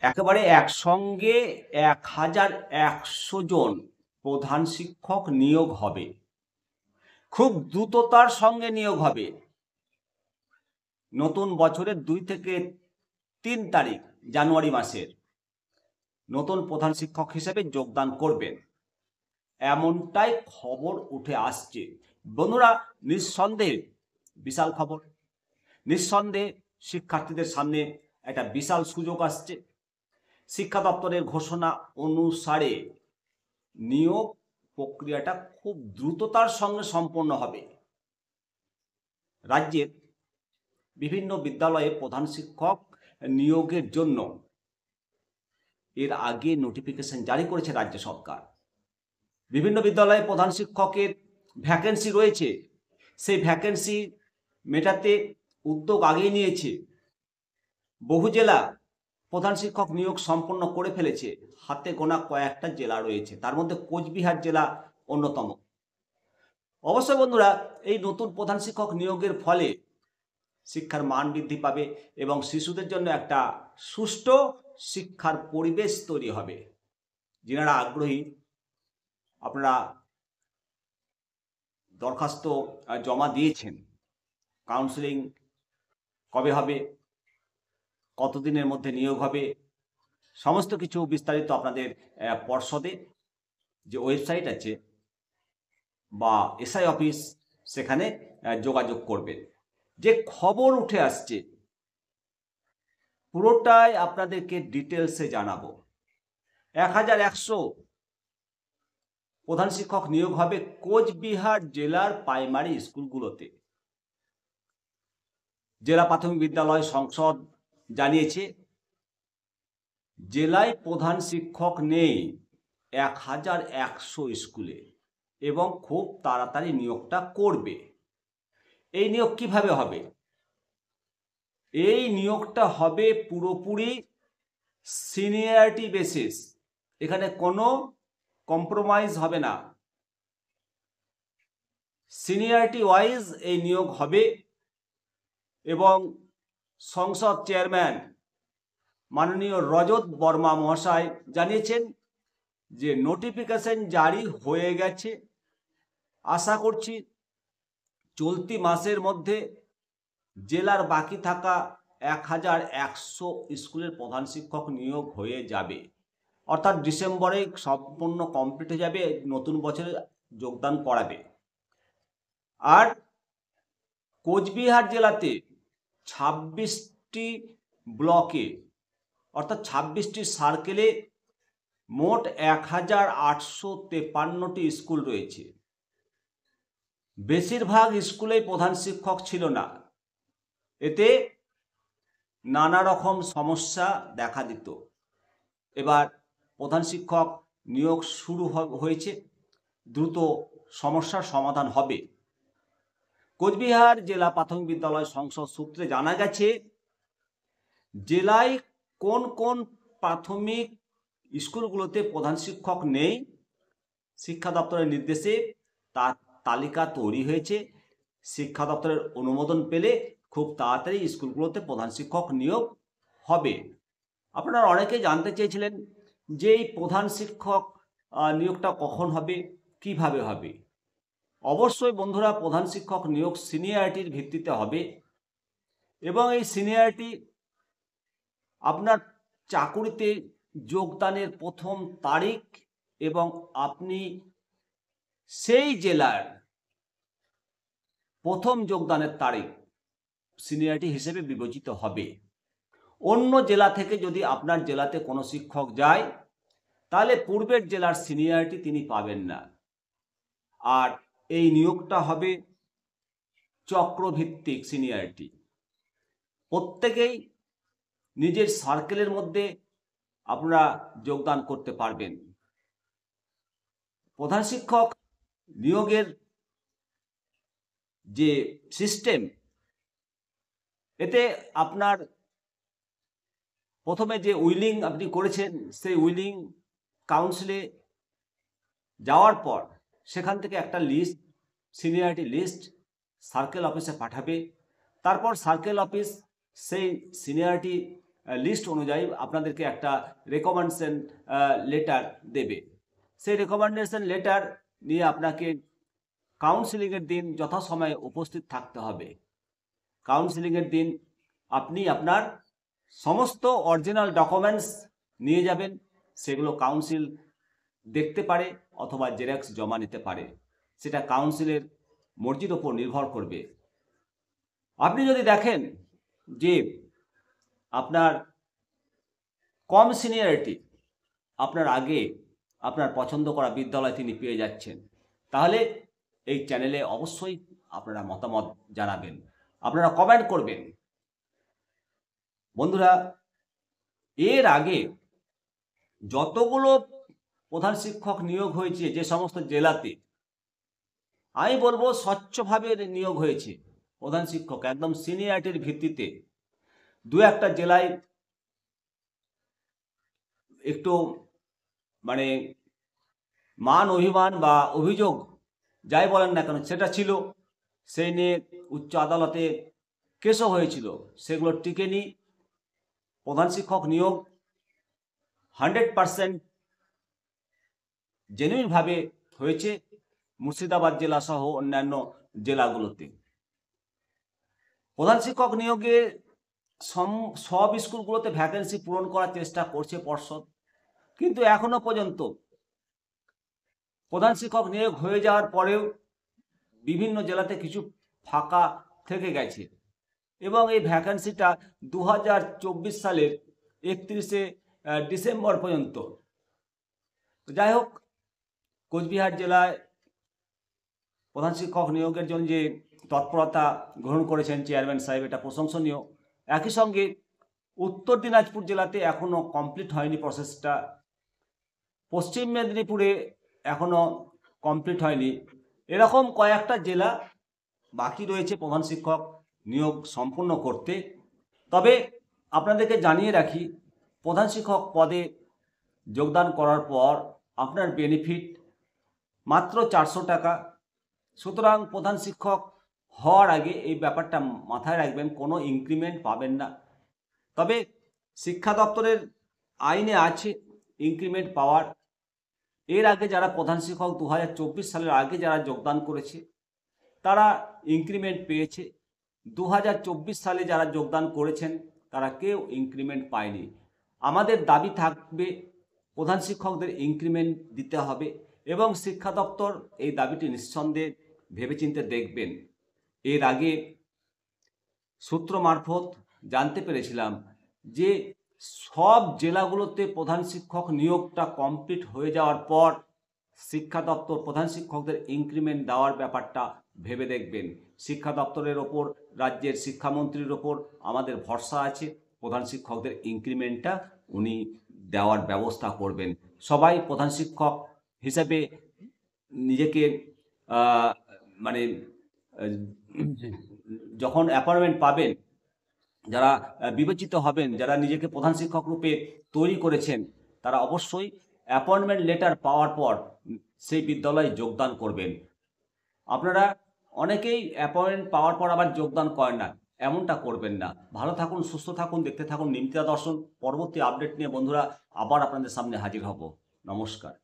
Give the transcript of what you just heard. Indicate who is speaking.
Speaker 1: একেবারে একসঙ্গে 1100 জন প্রধান শিক্ষক নিয়োগ হবে। খুব দ্রুততার সঙ্গে নিয়োগ হবে। নতুন বছরের 2 থেকে 3 তারিখ জানুয়ারি মাসের নতুন প্রধান শিক্ষক হিসেবে যোগদান করবেন, এমনটাই খবর উঠে আসছে। বন্ধুরা, নিঃসন্দেহে বিশাল খবর। নিঃসন্দেহে শিক্ষার্থীদের সামনে একটা বিশাল সুযোগ আসছে। শিক্ষা দপ্তরের ঘোষণা অনুসারে নিয়োগ প্রক্রিয়াটা খুব দ্রুততার সঙ্গে সম্পন্ন হবে। রাজ্যের বিভিন্ন বিদ্যালয়ে প্রধান শিক্ষক নিয়োগের জন্য এর আগে নোটিফিকেশন জারি করেছে রাজ্য সরকার। বিভিন্ন বিদ্যালয়ে প্রধান শিক্ষকের ভ্যাকেন্সি রয়েছে, সেই ভ্যাকেন্সি মেটাতে উদ্যোগ আগেই নিয়েছে। বহু জেলা প্রধান শিক্ষক নিয়োগ সম্পন্ন করে ফেলেছে, হাতে গোনা কয়েকটা জেলা রয়েছে, তার মধ্যে কোচবিহার জেলা অন্যতম। অবশ্যই বন্ধুরা, এই নতুন প্রধান শিক্ষক নিয়োগের ফলে শিক্ষার মান বৃদ্ধি পাবে এবং শিশুদের জন্য একটা সুষ্ঠু শিক্ষার পরিবেশ তৈরি হবে। যারা আগ্রহী, আপনারা দরখাস্ত জমা দিয়েছেন। কাউন্সেলিং কবে হবে, কতদিনের মধ্যে নিয়োগ হবে, সমস্ত কিছু বিস্তারিত আপনাদের পর্ষদে যে ওয়েবসাইট আছে বা এসআই অফিস, সেখানে যোগাযোগ করবেন। যে খবর উঠে আসছে পুরোটাই আপনাদেরকে ডিটেলসে জানাবো। 1100 প্রধান শিক্ষক নিয়োগ হবে কোচবিহার জেলার প্রাইমারি স্কুলগুলোতে। জেলা প্রাথমিক বিদ্যালয় সংসদ জানিয়েছে জেলায় প্রধান শিক্ষক নেই 1100 স্কুলে এবং খুব তাড়াতাড়ি নিয়োগটা করবে। এই নিয়োগ কিভাবে হবে? এই নিয়োগটা হবে পুরোপুরি সিনিয়রিটি বেসিস, এখানে কোনো কম্প্রোমাইজ হবে না। সিনিয়রিটি ওয়াইজ এই নিয়োগ হবে এবং সংসদ চেয়ারম্যান মাননীয় রজত বর্মা মহাশয় জানিয়েছেন যে নোটিফিকেশন জারি হয়ে গেছে। আশা করছি চলতি মাসের মধ্যে জেলার বাকি থাকা 1100 স্কুলের প্রধান শিক্ষক নিয়োগ হয়ে যাবে, অর্থাৎ ডিসেম্বরে সম্পূর্ণ কমপ্লিট হয়ে যাবে, নতুন বছরে যোগদান করাবে। আর কোচবিহার জেলাতে 26টি ব্লকে অর্থাৎ 26টি সার্কেলে মোট 1853টি স্কুল রয়েছে। বেশিরভাগ স্কুলেই প্রধান শিক্ষক ছিল না, এতে নানা রকম সমস্যা দেখা দিত। এবার প্রধান শিক্ষক নিয়োগ শুরু হয়েছে, দ্রুত সমস্যার সমাধান হবে। কোচবিহার জেলা প্রাথমিক বিদ্যালয় সংসদ সূত্রে জানা গেছে জেলায় কোন কোন প্রাথমিক স্কুলগুলোতে প্রধান শিক্ষক নেই, শিক্ষা দপ্তরের নির্দেশে তার তালিকা তৈরি হয়েছে। শিক্ষা দপ্তরের অনুমোদন পেলে খুব তাড়াতাড়ি স্কুলগুলোতে প্রধান শিক্ষক নিয়োগ হবে। আপনারা অনেকেই জানতে চেয়েছিলেন যে এই প্রধান শিক্ষক নিয়োগটা কখন হবে, কিভাবে হবে। অবশ্যই বন্ধুরা, প্রধান শিক্ষক নিয়োগ সিনিয়রিটির ভিত্তিতে হবে এবং এই সিনিয়রিটি আপনার চাকুরিতে যোগদানের প্রথম তারিখ এবং আপনি সেই জেলার প্রথম যোগদানের তারিখ সিনিয়রিটি হিসেবে বিবেচিত হবে। অন্য জেলা থেকে যদি আপনার জেলাতে কোনো শিক্ষক যায় তাহলে পূর্বের জেলার সিনিয়রিটি তিনি পাবেন না। আর এই নিয়োগটা হবে চক্রভিত্তিক সিনিয়রিটি। প্রত্যেকেই নিজের সার্কেলের মধ্যে আপনারা যোগদান করতে পারবেন। প্রধান শিক্ষক নিয়োগের যে সিস্টেম, এতে আপনার প্রথমে যে উইলিং আপনি করেছেন সেই উইলিং কাউন্সিলে যাওয়ার পর সেখান থেকে একটা লিস্ট, সিনিয়রিটি লিস্ট সার্কেল অফিসে পাঠাবে। তারপর সার্কেল অফিস সেই সিনিয়রিটি লিস্ট অনুযায়ী আপনাদেরকে একটা রেকমেন্ডেশন লেটার দেবে। সেই রেকমেন্ডেশন লেটার নিয়ে আপনাকে কাউন্সিলিংয়ের দিন যথাসময়ে উপস্থিত থাকতে হবে। কাউন্সিলিংয়ের দিন আপনি আপনার সমস্ত অরিজিনাল ডকুমেন্টস নিয়ে যাবেন, সেগুলো কাউন্সিল দেখতে পারে অথবা জেরক্স জমা নিতে পারে, সেটা কাউন্সিলের মর্জির ওপর নির্ভর করবে। আপনি যদি দেখেন যে আপনার কম সিনিয়রিটি, আপনার আগে আপনার পছন্দ করা বিদ্যালয় তিনি পেয়ে যাচ্ছেন, তাহলে এই চ্যানেলে অবশ্যই আপনারা মতামত জানাবেন, আপনারা কমেন্ট করবেন। বন্ধুরা, এর আগে যতগুলো প্রধান শিক্ষক নিয়োগ হয়েছে যে সমস্ত জেলাতে, আমি বলবো স্বচ্ছভাবে নিয়োগ হয়েছে প্রধান শিক্ষক, একদম সিনিয়রিটির ভিত্তিতে। দু একটা জেলায় একটু মানে মান অভিমান বা অভিযোগ যাই বলেন না কেন সেটা ছিল, সেই নিয়ে উচ্চ আদালতে কেসও হয়েছিল, সেগুলো টিকেনি। প্রধান শিক্ষক নিয়োগ 100% জেনুইনভাবে হয়েছে মুর্শিদাবাদ জেলা সহ অন্যান্য জেলাগুলোতে। প্রধান শিক্ষক নিয়োগে সব স্কুলগুলোতে ভ্যাকেন্সি পূরণ করার চেষ্টা করছে পর্ষদ, কিন্তু এখনো পর্যন্ত প্রধান শিক্ষক নিয়োগ হয়ে যাওয়ার পরেও বিভিন্ন জেলাতে কিছু ফাঁকা থেকে গেছে, এবং এই ভ্যাকেন্সিটা 2024 সালের 31শে ডিসেম্বর পর্যন্ত। যাই হোক, কোচবিহার জেলায় প্রধান শিক্ষক নিয়োগের জন্য যে তৎপরতা গ্রহণ করেছেন চেয়ারম্যান সাহেব, এটা প্রশংসনীয়। একই সঙ্গে উত্তর দিনাজপুর জেলাতে এখনও কমপ্লিট হয়নি প্রসেসটা, পশ্চিম মেদিনীপুরে এখনও কমপ্লিট হয়নি। এরকম কয়েকটা জেলা বাকি রয়েছে প্রধান শিক্ষক নিয়োগ সম্পূর্ণ করতে। তবে আপনাদেরকে জানিয়ে রাখি, প্রধান শিক্ষক পদে যোগদান করার পর আপনার বেনিফিট মাত্র 400 টাকা। সুতরাং প্রধান শিক্ষক হওয়ার আগে এই ব্যাপারটা মাথায় রাখবেন, কোনো ইনক্রিমেন্ট পাবেন না। তবে শিক্ষা দপ্তরের আইনে আছে ইনক্রিমেন্ট পাওয়ার। এর আগে যারা প্রধান শিক্ষক 2024 সালের আগে যারা যোগদান করেছে তারা ইনক্রিমেন্ট পেয়েছে। 2024 সালে যারা যোগদান করেছেন তারা কেউ ইনক্রিমেন্ট পায়নি। আমাদের দাবি থাকবে প্রধান শিক্ষকদের ইনক্রিমেন্ট দিতে হবে, এবং শিক্ষা দপ্তর এই দাবিটি নিঃসন্দেহে ভেবেচিন্তে দেখবেন। এর আগে সূত্র মারফত জানতে পেরেছিলাম যে সব জেলাগুলোতে প্রধান শিক্ষক নিয়োগটা কমপ্লিট হয়ে যাওয়ার পর শিক্ষা দপ্তর প্রধান শিক্ষকদের ইনক্রিমেন্ট দেওয়ার ব্যাপারটা ভেবে দেখবেন। শিক্ষা দপ্তরের ওপর, রাজ্যের শিক্ষামন্ত্রীর ওপর আমাদের ভরসা আছে, প্রধান শিক্ষকদের ইনক্রিমেন্টটা উনি দেওয়ার ব্যবস্থা করবেন। সবাই প্রধান শিক্ষক হিসেবে নিজেকে মানে যখন অ্যাপয়েন্টমেন্ট পাবেন, যারা বিবেচিত হবেন, যারা নিজেকে প্রধান শিক্ষক রূপে তৈরি করেছেন, তারা অবশ্যই অ্যাপয়েন্টমেন্ট লেটার পাওয়ার পর সেই বিদ্যালয়ে যোগদান করবেন। আপনারা অনেকেই অ্যাপয়েন্টমেন্ট পাওয়ার পর আবার যোগদান করেন না, এমনটা করবেন না। ভালো থাকুন, সুস্থ থাকুন, দেখতে থাকুন নিমতিদা দর্শন। পরবর্তী আপডেট নিয়ে বন্ধুরা আবার আপনাদের সামনে হাজির হব। নমস্কার।